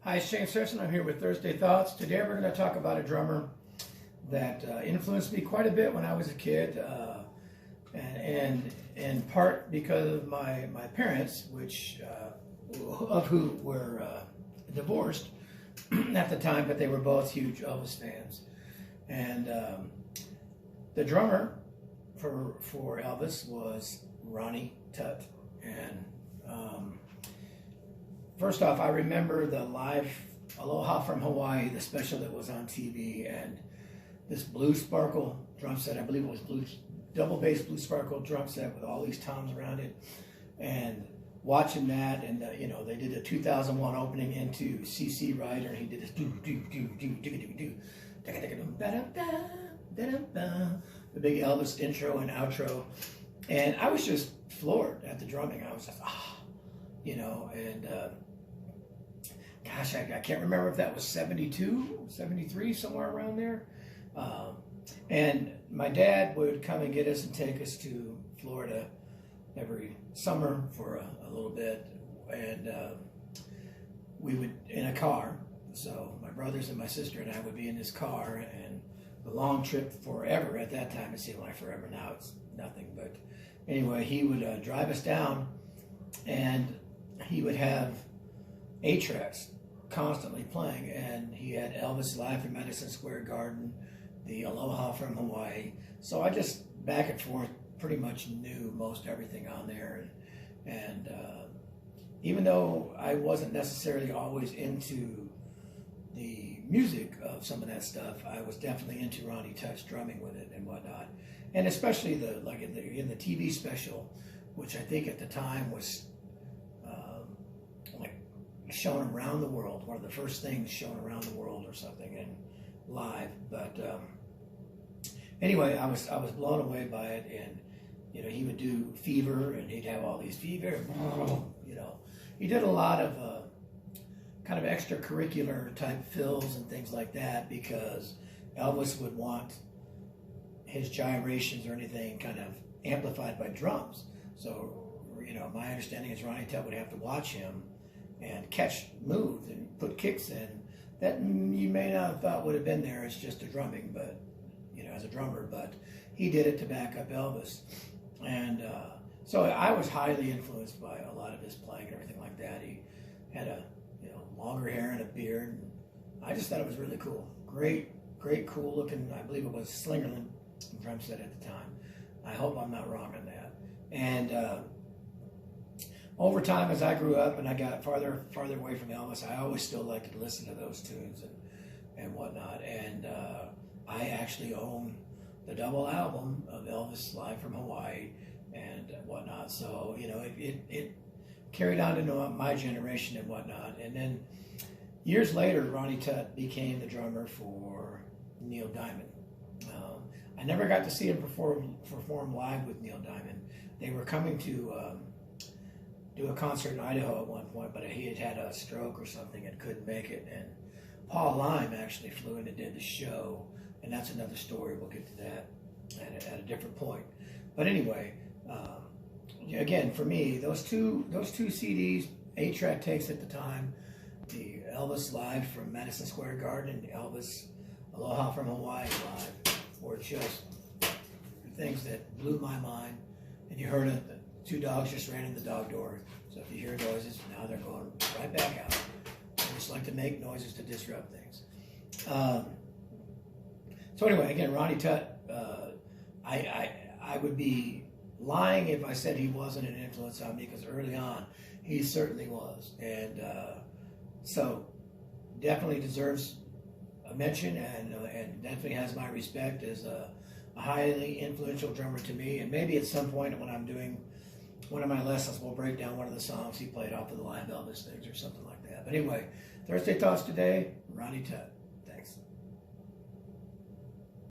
Hi, it's James Harrison. I'm here with Thursday Thoughts. Today we're going to talk about a drummer that influenced me quite a bit when I was a kid, and in part because of my parents, which of who were divorced at the time, but they were both huge Elvis fans. And the drummer for Elvis was Ronnie Tutt. And first off, I remember the live Aloha from Hawaii, the special that was on TV, and this blue sparkle drum set, I believe it was blue, double bass blue sparkle drum set with all these toms around it, and watching that, and you know, they did a 2001 opening into CC Rider, and he did this the big Elvis intro and outro, and I was just floored at the drumming. I was just you know, and gosh, I can't remember if that was 72, 73, somewhere around there. And my dad would come and get us and take us to Florida every summer for a little bit. And we would, in a car, so my brothers and my sister and I would be in this car, and the long trip forever. At that time, it seemed like forever. Now it's nothing. But anyway, he would drive us down, and he would have 8 tracks constantly playing, and he had Elvis live in Madison Square Garden, the Aloha from Hawaii. So I just back and forth pretty much knew most everything on there, and even though I wasn't necessarily always into the music of some of that stuff, I was definitely into Ronnie Tutt's drumming with it and whatnot, and especially in the TV special, which I think at the time was like shown around the world, one of the first things shown around the world or something, and live. But anyway, I was blown away by it, and you know, he would do Fever, and he'd have all these Fever, you know, he did a lot of kind of extracurricular type fills and things like that, because Elvis would want his gyrations or anything kind of amplified by drums. So, you know, my understanding is Ronnie Tutt would have to watch him and catch moves and put kicks in that you may not have thought would have been there as just a drumming, but, you know, as a drummer, but he did it to back up Elvis. And so I was highly influenced by a lot of his playing and everything like that. He had a, you know, longer hair and a beard. And I just thought it was really cool. Great, cool looking, I believe it was Slingerland drum set at the time. I hope I'm not wrong on that. And over time, as I grew up and I got farther away from Elvis, I always still liked to listen to those tunes and whatnot. And I actually own the double album of Elvis Live from Hawaii and whatnot. So, you know, it carried on to my generation and whatnot. And then years later, Ronnie Tutt became the drummer for Neil Diamond. I never got to see him perform live with Neil Diamond. They were coming to do a concert in Idaho at one point, but he had had a stroke or something and couldn't make it. And Paul Lime actually flew in and did the show, and that's another story. We'll get to that at a different point. But anyway, again, for me, those two CDs, 8-track tapes at the time, the Elvis Live from Madison Square Garden and the Elvis Aloha from Hawaii Live, were just things that blew my mind. And you heard it, the 2 dogs just ran in the dog door. So if you hear noises, now they're going right back out. They just like to make noises to disrupt things. So anyway, again, Ronnie Tutt, I would be lying if I said he wasn't an influence on me, because early on, he certainly was. And so definitely deserves a mention, and definitely has my respect as a highly influential drummer to me. And maybe at some point when I'm doing one of my lessons, we'll break down one of the songs he played off of the live Elvis things or something like that. But anyway, Thursday Thoughts today, Ronnie Tutt.